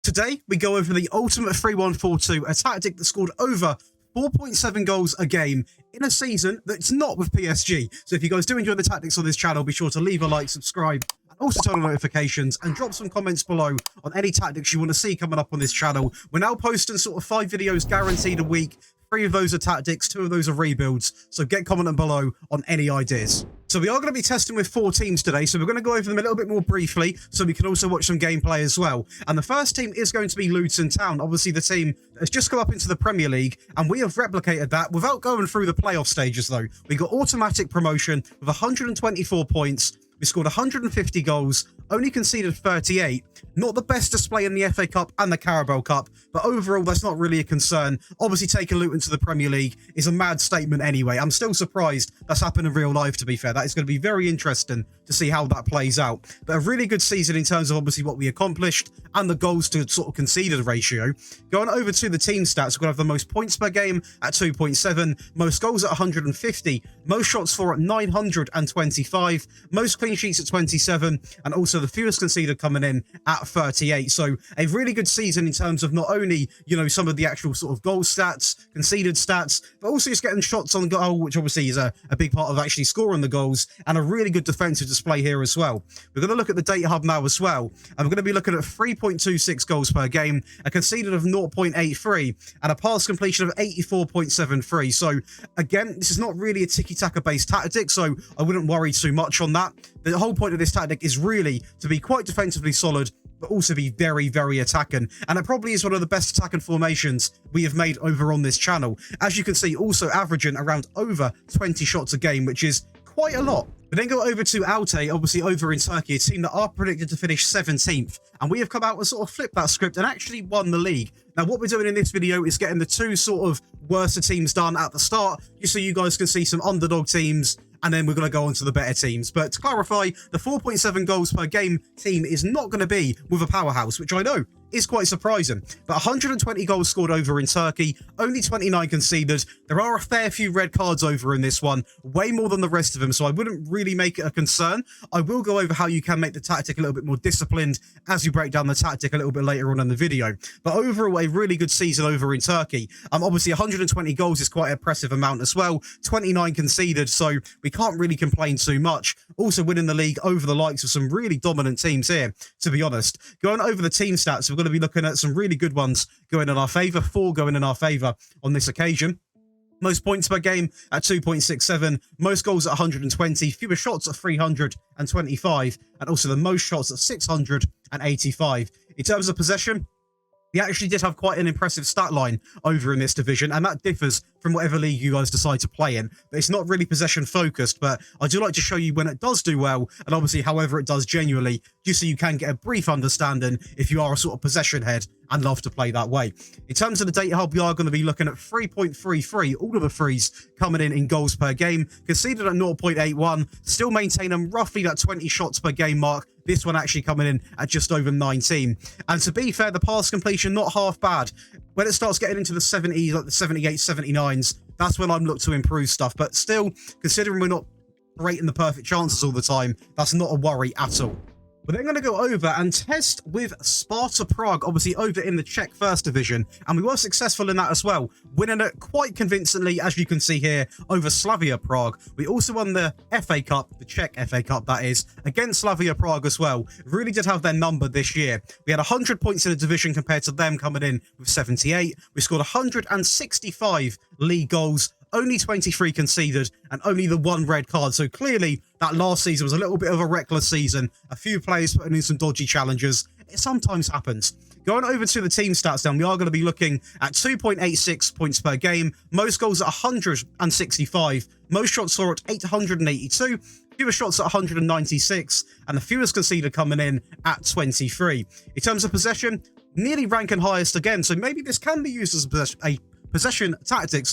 Today, we go over the ultimate 3-1-4-2, a tactic that scored over 4.7 goals a game in a season that's not with PSG. So if you guys do enjoy the tactics on this channel, be sure to leave a like, subscribe, and also turn on notifications, and drop some comments below on any tactics you want to see coming up on this channel. We're now posting sort of 5 videos guaranteed a week. 3 of those are tactics, 2 of those are rebuilds, so get commenting below on any ideas. So we are going to be testing with 4 teams today, so we're going to go over them a little bit more briefly, so we can also watch some gameplay as well. And the first team is going to be Luton Town, obviously the team that has just come up into the Premier League, and we have replicated that without going through the playoff stages though. We got automatic promotion with 124 points. We scored 150 goals, only conceded 38. Not the best display in the FA Cup and the Carabao Cup, but overall that's not really a concern. Obviously taking Luton to the Premier League is a mad statement anyway. I'm still surprised that's happened in real life, to be fair. That is going to be very interesting to see how that plays out. But a really good season in terms of obviously what we accomplished and the goals to sort of conceded ratio. Going over to the team stats, we're going to have the most points per game at 2.7, most goals at 150, most shots for at 925, most clean sheets at 27, and also the fewest conceded coming in at 38. So a really good season in terms of not only, you know, some of the actual sort of goal stats, conceded stats, but also just getting shots on goal, which obviously is a big part of actually scoring the goals, and a really good defensive display here as well. We're going to look at the data hub now as well, and we're going to be looking at 3.26 goals per game, a conceded of 0.83, and a pass completion of 84.73. So again, this is not really a tiki-taka based tactic, so I wouldn't worry too much on that. The whole point of this tactic is really to be quite defensively solid, but also be very, very attacking. And it probably is one of the best attacking formations we have made over on this channel. As you can see, also averaging around over 20 shots a game, which is quite a lot. We then go over to Altay, obviously over in Turkey, a team that are predicted to finish 17th. And we have come out and sort of flipped that script and actually won the league. Now, what we're doing in this video is getting the 2 sort of worser teams done at the start, just so you guys can see some underdog teams, and then we're going to go on to the better teams. But to clarify, the 4.7 goals per game team is not going to be with a powerhouse, which I know is quite surprising. But 120 goals scored over in Turkey, only 29 conceded. There are a fair few red cards over in this one, way more than the rest of them, so I wouldn't really make it a concern. I will go over how you can make the tactic a little bit more disciplined as you break down the tactic a little bit later on in the video. But overall, a really good season over in Turkey. Obviously, 120 goals is quite an impressive amount as well. 29 conceded, so we can't really complain too much. Also winning the league over the likes of some really dominant teams here, to be honest. Going over the team stats, we're going to be looking at some really good ones going in our favour, 4 going in our favour on this occasion. Most points per game at 2.67, most goals at 120, fewer shots at 325, and also the most shots at 685. In terms of possession, he actually did have quite an impressive stat line over in this division, and that differs from whatever league you guys decide to play in. But it's not really possession focused, but I do like to show you when it does do well, and obviously however it does genuinely, just so you can get a brief understanding if you are a sort of possession head and love to play that way. In terms of the data hub, we are going to be looking at 3.33, all of the threes coming in goals per game, conceded at 0.81, still maintaining roughly that 20 shots per game mark. This one actually coming in at just over 19. And to be fair, the pass completion, not half bad. When it starts getting into the 70s, like the 78, 79s, that's when I'm looked to improve stuff. But still, considering we're not creating the perfect chances all the time, that's not a worry at all. We're then going to go over and test with Sparta Prague, obviously over in the Czech First Division, and we were successful in that as well, winning it quite convincingly, as you can see here, over Slavia Prague. We also won the FA Cup, the Czech FA Cup that is, against Slavia Prague as well. Really did have their number this year. We had 100 points in the division compared to them coming in with 78. We scored 165 league goals, only 23 conceded, and only the 1 red card. So clearly that last season was a little bit of a reckless season. A few players putting in some dodgy challenges. It sometimes happens. Going over to the team stats then, we are going to be looking at 2.86 points per game, most goals at 165, most shots for at 882, fewer shots at 196, and the fewest conceded coming in at 23. In terms of possession, nearly ranking highest again, so maybe this can be used as a possession tactic,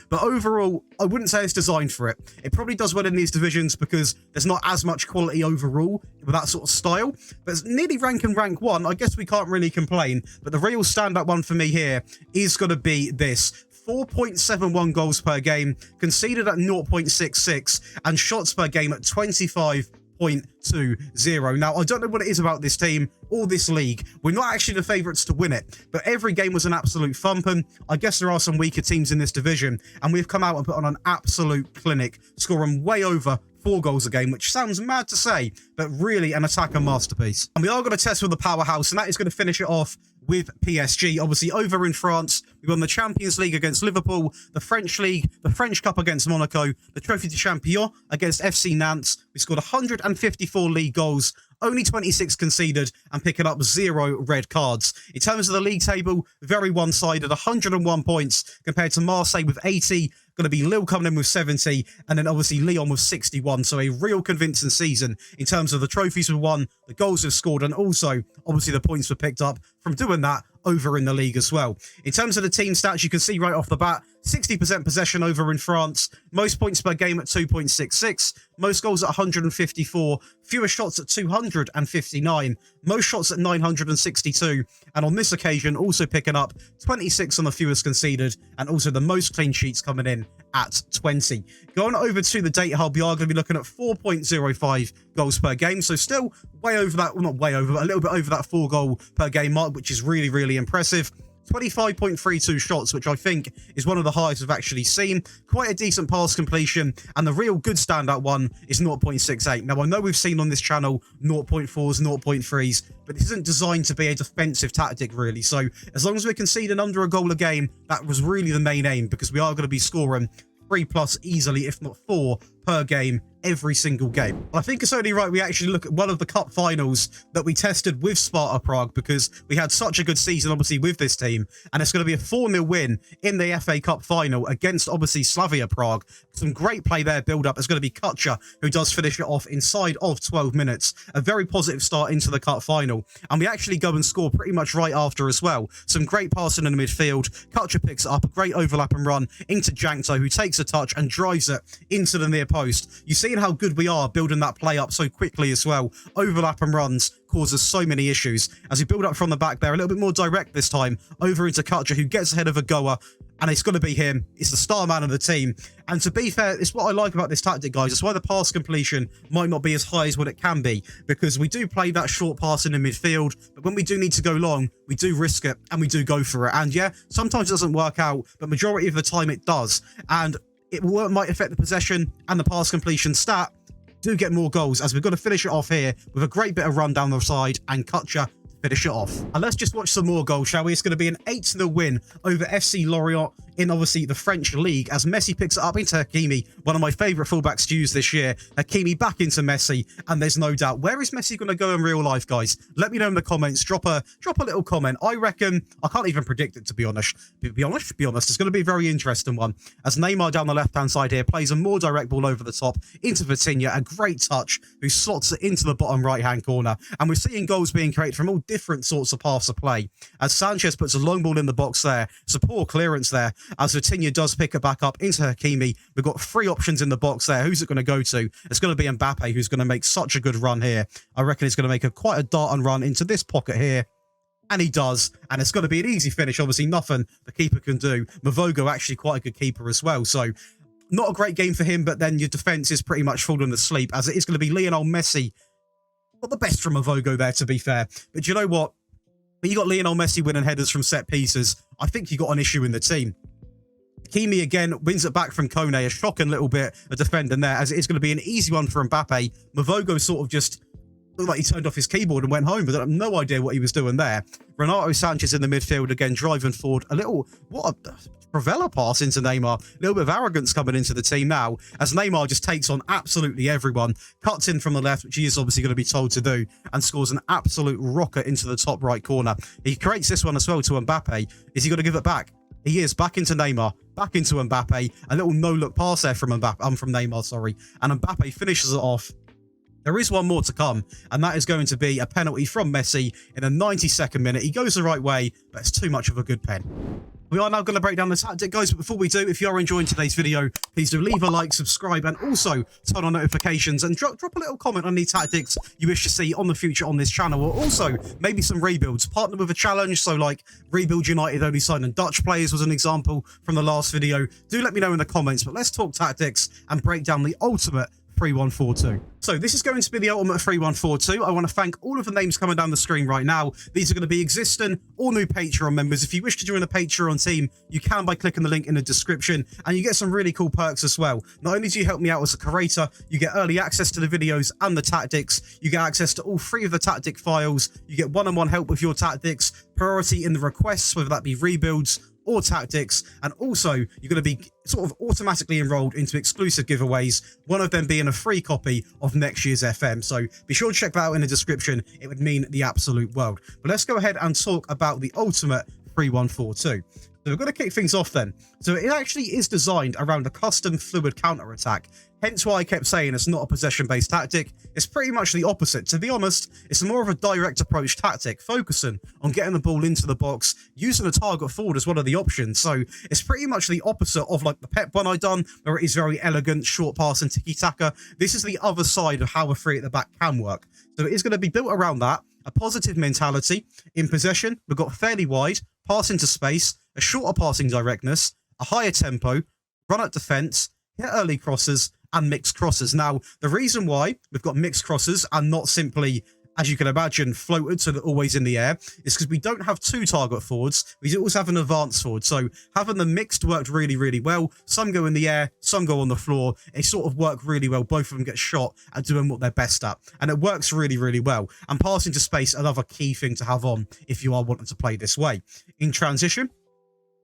but overall I wouldn't say it's designed for it. It probably does well in these divisions because there's not as much quality overall with that sort of style, but it's nearly ranking rank 1. I guess we can't really complain, but the real standout one for me here is going to be this 4.71 goals per game, conceded at 0.66, and shots per game at 25 4.20. Now, I don't know what it is about this team or this league. We're not actually the favourites to win it, but every game was an absolute thumping. I guess there are some weaker teams in this division, and we've come out and put on an absolute clinic, scoring way over 4 goals a game, which sounds mad to say, but really an attacker masterpiece. And we are going to test with the powerhouse, and that is going to finish it off with PSG. Obviously, over in France, we won the Champions League against Liverpool, the French League, the French Cup against Monaco, the Trophy de Champion against FC Nantes. We scored 154 league goals, only 26 conceded, and picking up 0 red cards. In terms of the league table, very one-sided, 101 points compared to Marseille with 80, going to be Lille coming in with 70, and then obviously Lyon with 61. So a real convincing season in terms of the trophies we've won, the goals we've scored, and also obviously the points we've picked up from doing that over in the league as well. In terms of the team stats, you can see right off the bat, 60% possession over in France, most points per game at 2.66, most goals at 154, fewer shots at 259, most shots at 962, and on this occasion also picking up 26 on the fewest conceded, and also the most clean sheets coming in at 20. Going over to the data hub, we are going to be looking at 4.05 goals per game, so still way over that, well, not way over, but a little bit over that 4 goal per game mark, which is really, really impressive. 25.32 shots, which I think is one of the highest we've actually seen. Quite a decent pass completion, and the real good standout one is 0.68. Now, I know we've seen on this channel 0.4s, 0.3s, but this isn't designed to be a defensive tactic, really. So as long as we're conceding under a goal a game, that was really the main aim, because we are going to be scoring 3+ easily, if not 4 per game every single game. I think it's only right we actually look at one of the cup finals that we tested with Sparta Prague, because we had such a good season obviously with this team, and it's going to be a 4-0 win in the FA Cup final against obviously Slavia Prague. Some great play there, build up. It's going to be Kutcher who does finish it off inside of 12 minutes. A very positive start into the cup final, and we actually go and score pretty much right after as well. Some great passing in the midfield. Kutcher picks it up, a great overlap and run into Jankto, who takes a touch and drives it into the near post. You see how good we are building that play up so quickly as well. Overlap and runs causes so many issues. As we build up from the back there, a little bit more direct this time, over into Kutcher, who gets ahead of a goer, and it's going to be him. It's the star man of the team. And to be fair, it's what I like about this tactic, guys. It's why the pass completion might not be as high as what it can be, because we do play that short pass in the midfield, but when we do need to go long, we do risk it, and we do go for it. And yeah, sometimes it doesn't work out, but majority of the time it does. And it might affect the possession and the pass completion stat. Do get more goals, as we've got to finish it off here with a great bit of run down the side and Kutcher finish it off. And let's just watch some more goals, shall we? It's going to be an 8-0 win over FC Lorient in obviously the French league, as Messi picks it up into Hakimi, one of my favourite fullbacks to use this year. Hakimi back into Messi, and there's no doubt. Where is Messi going to go in real life, guys? Let me know in the comments. Drop a little comment. I reckon, I can't even predict it, to be honest. Be honest, it's going to be a very interesting one, as Neymar down the left-hand side here plays a more direct ball over the top into Vitinha, a great touch, who slots it into the bottom right-hand corner. And we're seeing goals being created from all different sorts of paths of play, as Sanchez puts a long ball in the box there. It's a poor clearance there, as Vitinha does pick it back up into Hakimi. We've got 3 options in the box there. Who's it going to go to? It's going to be Mbappe, who's going to make such a good run here. I reckon he's going to make quite a dart and run into this pocket here. And he does. And it's going to be an easy finish. Obviously, nothing the keeper can do. Mavogo actually quite a good keeper as well. So not a great game for him, but then your defence is pretty much falling asleep, as it is going to be Lionel Messi. Not the best from Mavogo there, to be fair. But do you know what? When you got Lionel Messi winning headers from set pieces, I think you got an issue in the team. Hakimi again wins it back from Kone, a shocking little bit of defending there, as it is going to be an easy one for Mbappe. Mavogo sort of just looked like he turned off his keyboard and went home, but I have no idea what he was doing there. Renato Sanchez in the midfield again, driving forward. A little, what a Pravella pass into Neymar. A little bit of arrogance coming into the team now, as Neymar just takes on absolutely everyone. Cuts in from the left, which he is obviously going to be told to do, and scores an absolute rocket into the top right corner. He creates this one as well to Mbappe. Is he going to give it back? He is. Back into Neymar, back into Mbappe. A little no-look pass there from Mbappe, from Neymar, sorry. And Mbappe finishes it off. There is one more to come, and that is going to be a penalty from Messi in the 92nd minute. He goes the right way, but it's too much of a good pen. We are now going to break down the tactic, guys, but before we do, if you are enjoying today's video, please do leave a like, subscribe, and also turn on notifications, and drop a little comment on the tactics you wish to see on the future on this channel, or also maybe some rebuilds. Partner with a challenge, so like Rebuild United only signing Dutch players was an example from the last video. Do let me know in the comments, but let's talk tactics and break down the ultimate 3142. So this is going to be the ultimate 3142. I want to thank all of the names coming down the screen right now. These are going to be existing or new Patreon members. If you wish to join the Patreon team, you can by clicking the link in the description, and you get some really cool perks as well. Not only do you help me out as a creator, you get early access to the videos and the tactics. You get access to all 3 of the tactic files. You get one-on-one help with your tactics, priority in the requests, whether that be rebuilds or tactics, and also you're going to be sort of automatically enrolled into exclusive giveaways, one of them being a free copy of next year's FM. So be sure to check that out in the description. It would mean the absolute world. But let's go ahead and talk about the ultimate 3142. So we're going to kick things off then. So it actually is designed around a custom fluid counter-attack, hence why I kept saying it's not a possession-based tactic. It's pretty much the opposite. To be honest, it's more of a direct approach tactic, focusing on getting the ball into the box, using a target forward as one of the options. So it's pretty much the opposite of like the Pep one I done, where it is very elegant, short pass and tiki-taka. This is the other side of how a 3 at the back can work. So it is going to be built around that, a positive mentality. In possession, we've got fairly wide, pass into space, a shorter passing directness, a higher tempo, run at defence, hit early crosses, and mixed crosses. Now, the reason why we've got mixed crosses and not simply, as you can imagine, floated so they're always in the air is because we don't have 2 target forwards. We also have an advanced forward. So having the mixed worked really, really well. Some go in the air, some go on the floor. It sort of worked really well. Both of them get shot at doing what they're best at. And it works really, really well. And passing to space, another key thing to have on if you are wanting to play this way. In transition,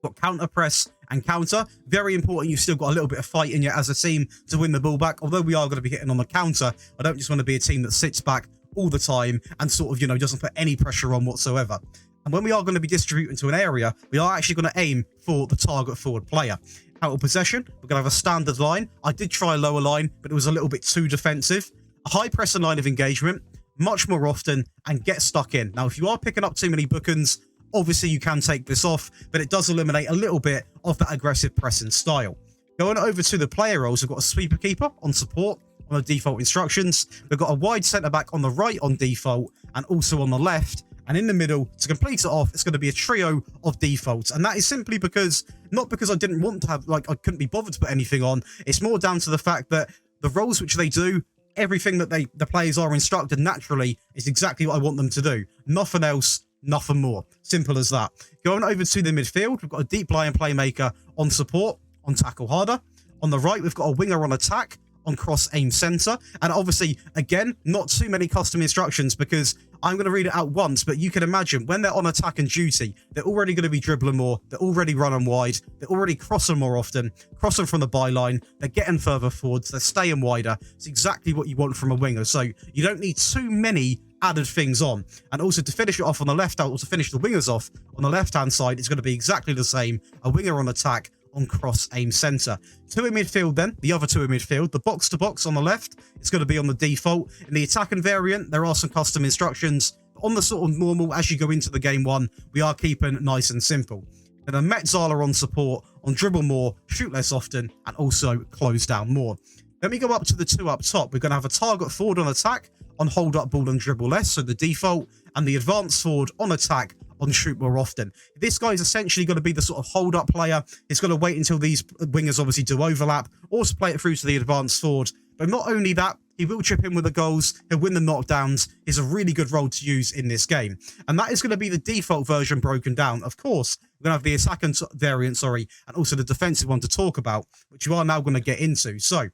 got counter press and counter. Very important. You've still got a little bit of fight in you as a team to win the ball back. Although we are going to be hitting on the counter, I don't just want to be a team that sits back all the time and sort of, doesn't put any pressure on whatsoever. And when we are going to be distributing to an area, we are actually going to aim for the target forward player. Out of possession, we're going to have a standard line. I did try a lower line, but it was a little bit too defensive. A high press and line of engagement, much more often, and get stuck in. Now, if you are picking up too many bookends, obviously you can take this off, but it does eliminate a little bit of that aggressive pressing style. Going over to the player roles, we've got a sweeper keeper on support on the default instructions. We've got a wide centre back on the right on default and also on the left. And in the middle, to complete it off, it's going to be a trio of defaults. And that is simply because, not because I didn't want to have, I couldn't be bothered to put anything on. It's more down to the fact that the roles which they do, everything that the players are instructed naturally is exactly what I want them to do. Nothing else, nothing more. Simple as that. Going over to the midfield, we've got a deep lying playmaker on support, on tackle harder. On the right, we've got a winger on attack, on cross aim centre. And obviously, again, not too many custom instructions because I'm going to read it out once, but you can imagine when they're on attack and duty, they're already going to be dribbling more, they're already running wide, they're already crossing more often, crossing from the byline, they're getting further forwards, they're staying wider. It's exactly what you want from a winger. So you don't need too many added things on. And also to finish it off on the left, or to finish the wingers off on the left-hand side, it's going to be exactly the same. A winger on attack, on cross aim centre. 2 in midfield then, the other 2 in midfield. The box-to-box on the left, it's going to be on the default. In the attacking variant, there are some custom instructions. But on the sort of normal, as you go into the game one, we are keeping it nice and simple. Then a Metzala on support, on dribble more, shoot less often, and also close down more. Then we go up to the 2 up top. We're going to have a target forward on attack, on hold up ball and dribble less, so the default, and the advanced forward on attack, on shoot more often. This guy is essentially going to be the sort of hold-up player. He's going to wait until these wingers obviously do overlap, or to play it through to the advanced forward. But not only that, he will chip in with the goals, he'll win the knockdowns. He's a really good role to use in this game. And that is going to be the default version broken down. Of course, we're going to have the attacking variant, and also the defensive one to talk about, which you are now going to get into. So,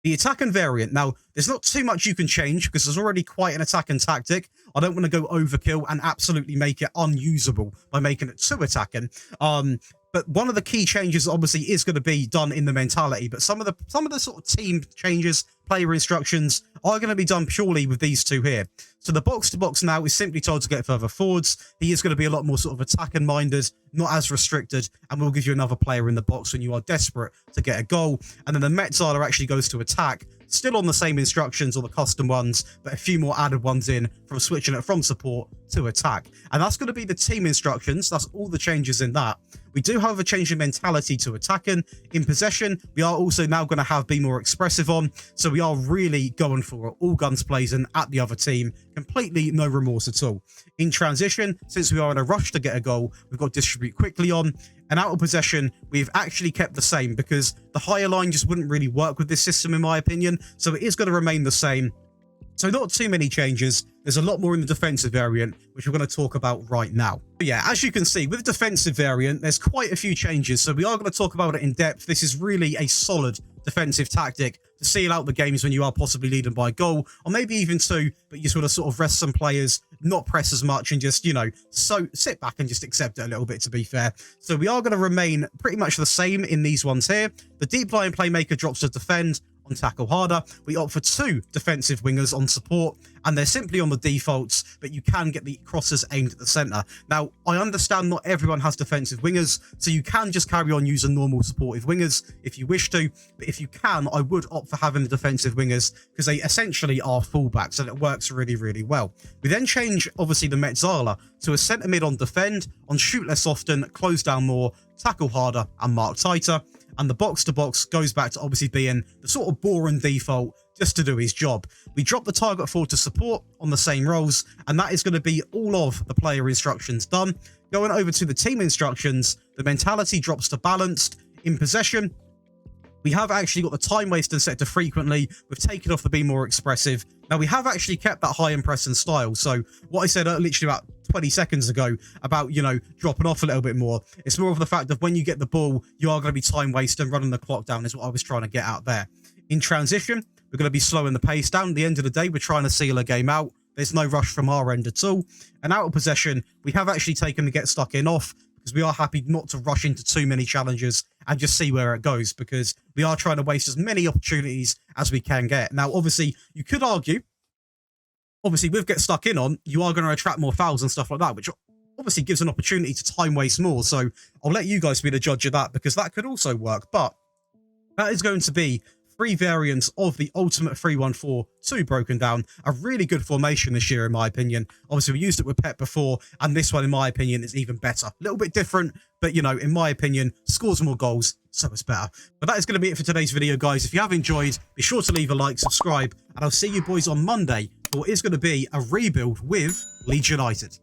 the attacking variant. Now, there's not too much you can change because there's already quite an attacking tactic. I don't want to go overkill and absolutely make it unusable by making it too attacking. But one of the key changes obviously is going to be done in the mentality. But some of the sort of team changes, player instructions are going to be done purely with these 2 here. So the box-to-box now is simply told to get further forwards. He is going to be a lot more sort of attacking minded, not as restricted, and we'll give you another player in the box when you are desperate to get a goal. And then the Metzala actually goes to attack, still on the same instructions or the custom ones, but a few more added ones in from switching it from support to attack. And that's going to be the team instructions. That's all the changes in that. We do have a change in mentality to attacking. In possession, we are also now going to have be more expressive on. So we are really going for all guns blazing at the other team. Completely no remorse at all. In transition, since we are in a rush to get a goal, we've got distribute quickly on. And out of possession, we've actually kept the same because the higher line just wouldn't really work with this system, in my opinion. So it is going to remain the same. So not too many changes. There's a lot more in the defensive variant, which we're going to talk about right now. But yeah, as you can see, with the defensive variant, there's quite a few changes. So we are going to talk about it in depth. This is really a solid defensive tactic to seal out the games when you are possibly leading by a goal, or maybe even two, but you sort of rest some players, not press as much, and just, so sit back and just accept it a little bit, to be fair. So we are going to remain pretty much the same in these ones here. The deep lying playmaker drops to defend on tackle harder. We opt for 2 defensive wingers on support, and they're simply on the defaults, but you can get the crosses aimed at the centre. Now, I understand not everyone has defensive wingers, so you can just carry on using normal supportive wingers if you wish to, but if you can, I would opt for having the defensive wingers because they essentially are fullbacks, and it works really, really well. We then change, obviously, the Metzala to a centre mid on defend, on shoot less often, close down more, tackle harder, and mark tighter. And the box-to-box goes back to obviously being the sort of boring default just to do his job. We drop the target forward to support on the same roles, and that is going to be all of the player instructions done. Going over to the team instructions, the mentality drops to balanced. In possession, we have actually got the time wasting set to frequently. We've taken off the be more expressive. Now, we have actually kept that high and pressing style. So what I said literally about 20 seconds ago about, dropping off a little bit more, it's more of the fact that when you get the ball, you are going to be time wasting, running the clock down is what I was trying to get out there. In transition, we're going to be slowing the pace down. At the end of the day, we're trying to seal a game out. There's no rush from our end at all. And out of possession, we have actually taken the get stuck in off because we are happy not to rush into too many challenges and just see where it goes, because we are trying to waste as many opportunities as we can get. Now, obviously, you could argue, obviously, with get stuck in on, you are going to attract more fouls and stuff like that, which obviously gives an opportunity to time waste more. So I'll let you guys be the judge of that, because that could also work. But that is going to be 3 variants of the ultimate 3-1-4-2 broken down. A really good formation this year, in my opinion. Obviously, we used it with Pep before, and this one, in my opinion, is even better. A little bit different, but, in my opinion, scores more goals, so it's better. But that is going to be it for today's video, guys. If you have enjoyed, be sure to leave a like, subscribe, and I'll see you boys on Monday for what is going to be a rebuild with Leeds United.